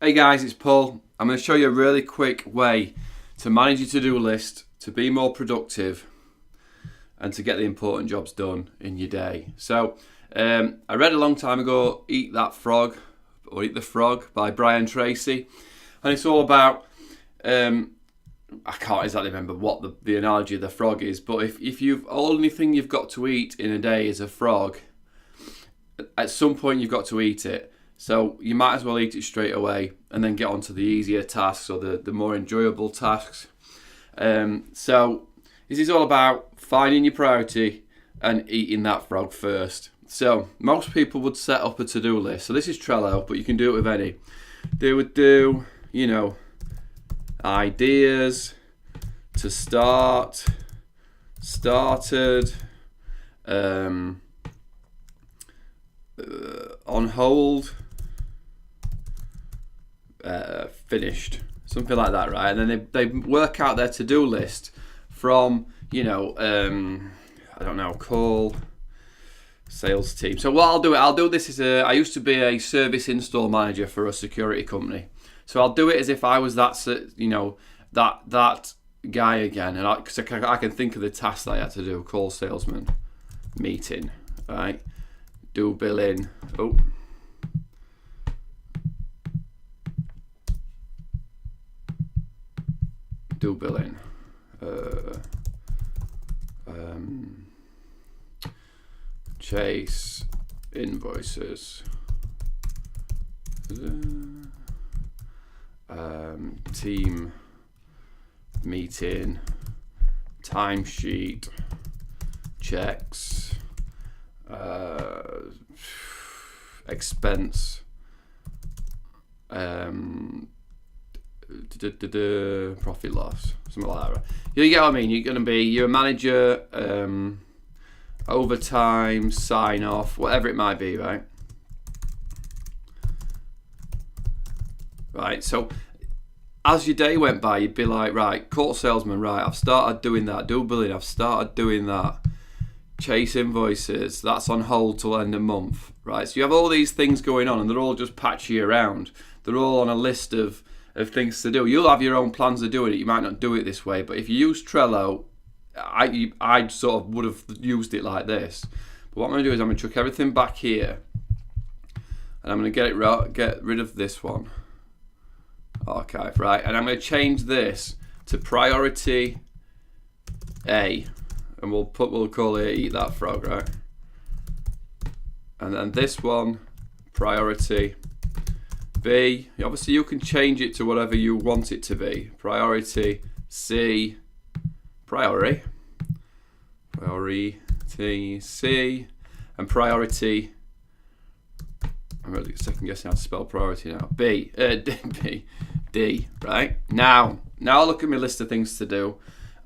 Hey guys, it's Paul. I'm going to show you a really quick way to manage your to-do list, to be more productive, and to get the important jobs done in your day. So, I read a long time ago, Eat That Frog, or Eat the Frog by Brian Tracy, and it's all about, I can't exactly remember what the analogy of the frog is, but if you've only thing you've got to eat in a day is a frog, at some point you've got to eat it. So you might as well eat it straight away and then get on to the easier tasks or the more enjoyable tasks. So this is all about finding your priority and eating that frog first. So most people would set up a to-do list. So this is Trello, but you can do it with any. They would do, ideas, to start, started, on hold, finished, something like that, right? And then they work out their to-do list from, I don't know, call, sales team. So what I'll do this as I used to be a service install manager for a security company. So I'll do it as if I was that guy again, and because I can think of the tasks that I had to do: call salesman, meeting, right? Do billing. Do billing. Chase invoices. Team meeting. Timesheet. Checks. Expense, profit loss, something like that, right? You get what I mean? You're a manager, overtime, sign off, whatever it might be, right? Right, so as your day went by, you'd be like, right, call salesman, right, I've started doing that. Do billing, I've started doing that. Chase invoices, that's on hold till end of month, right? So you have all these things going on and they're all just patchy around. They're all on a list of things to do. You'll have your own plans of doing it. You might not do it this way, but if you use Trello, I sort of would have used it like this. But what I'm going to do is I'm going to chuck everything back here and I'm going to get rid of this one. Archive, right? And I'm going to change this to priority A. And we'll call it Eat That Frog, right? And then this one, priority B. Obviously you can change it to whatever you want it to be. Priority C, priority C, and priority, I'm really second guessing how to spell priority now. D, right? Now look at my list of things to do.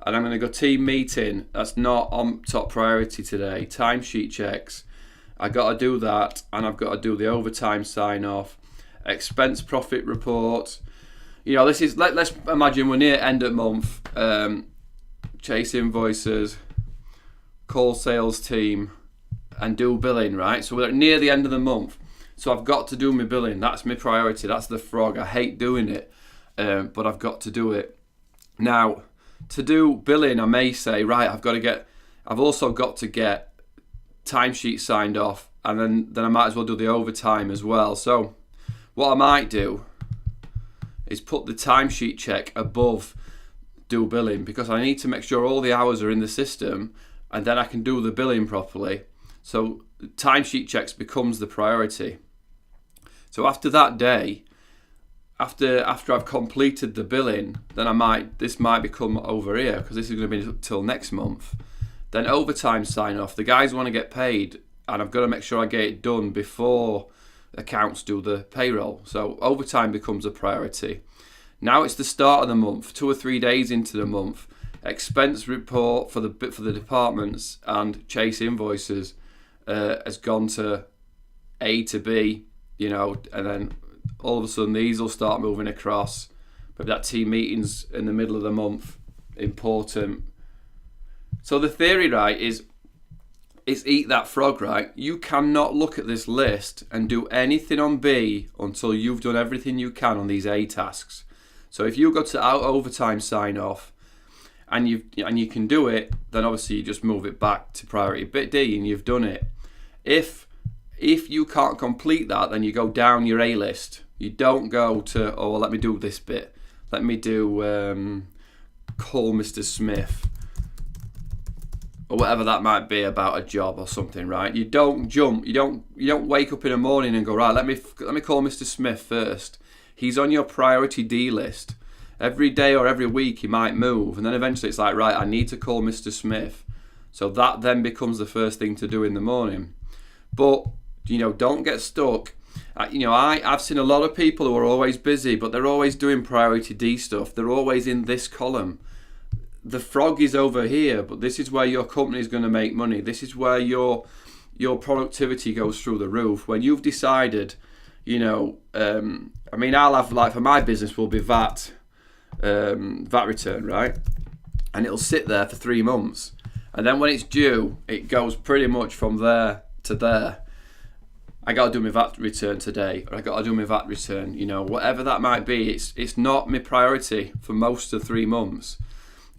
And I'm going to go team meeting. That's not on top priority today. Timesheet checks. I got to do that, and I've got to do the overtime sign off. Expense profit report. This is let's imagine we're near end of month. Chase invoices, call sales team, and do billing. Right. So we're near the end of the month. So I've got to do my billing. That's my priority. That's the frog. I hate doing it, but I've got to do it now. To do billing, I may say, right, I've also got to get timesheet signed off, and then I might as well do the overtime as well. So what I might do is put the timesheet check above do billing, because I need to make sure all the hours are in the system, and then I can do the billing properly. So timesheet checks becomes the priority. So after that day, After I've completed the billing, then this might become over here, because this is going to be till next month. Then overtime sign off. The guys want to get paid, and I've got to make sure I get it done before accounts do the payroll. So overtime becomes a priority. Now it's the start of the month, 2 or 3 days into the month. Expense report for the departments and chase invoices has gone to A to B, and then all of a sudden these will start moving across. But that team meeting's in the middle of the month, important. So the theory, right, is it's eat that frog, right? You cannot look at this list and do anything on B until you've done everything you can on these A tasks. So if you go to out overtime sign off and you can do it, then obviously you just move it back to priority bit D and you've done it. If you can't complete that, then you go down your A list. You don't go to, oh, well, let me do this bit. Let me do call Mr. Smith, or whatever that might be about a job or something, right? You don't jump. You don't wake up in the morning and go, right, let me call Mr. Smith first. He's on your priority D list. Every day or every week he might move, and then eventually it's like, right, I need to call Mr. Smith. So that then becomes the first thing to do in the morning. But don't get stuck. I've seen a lot of people who are always busy, but they're always doing priority D stuff. They're always in this column. The frog is over here, but this is where your company is going to make money. This is where your productivity goes through the roof. When you've decided, I'll have, like, for my business will be VAT return, right? And it'll sit there for 3 months. And then when it's due, it goes pretty much from there to there. I got to do my VAT return today, or I got to do my VAT return, whatever that might be. It's not my priority for most of 3 months.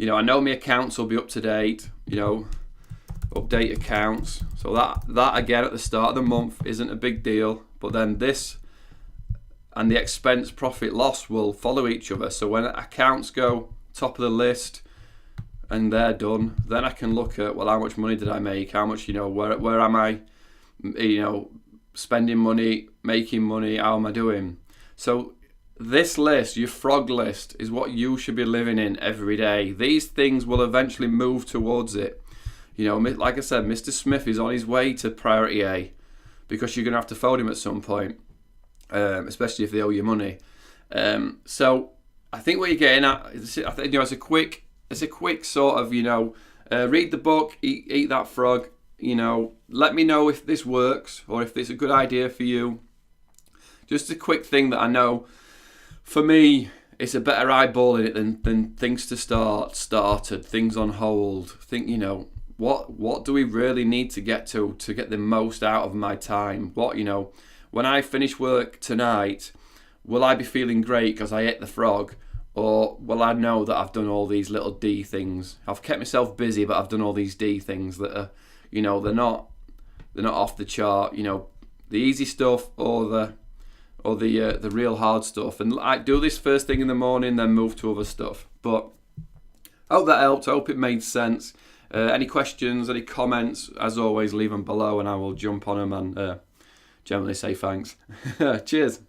I know my accounts will be up to date, update accounts. So that again at the start of the month isn't a big deal. But then this and the expense, profit, loss will follow each other. So when accounts go top of the list and they're done, then I can look at, well, how much money did I make? How much, where am I, spending money, making money, how am I doing? So this list, your frog list, is what you should be living in every day. These things will eventually move towards it. Like I said, Mr. Smith is on his way to priority A because you're going to have to phone him at some point, especially if they owe you money. So I think what you're getting at, I think, it's a quick sort of, read the book, eat that frog. Let me know if this works or if it's a good idea for you. Just a quick thing that I know, for me, it's a better eyeballing it than things to started, things on hold. Think, what do we really need to get to get the most out of my time? When I finish work tonight, will I be feeling great because I ate the frog? Or will I know that I've done all these little D things? I've kept myself busy, but I've done all these D things that are, they're not off the chart. The easy stuff or the real hard stuff. And I do this first thing in the morning, then move to other stuff. But I hope that helped. I hope it made sense. Any questions, any comments, as always, leave them below and I will jump on them and generally say thanks. Cheers.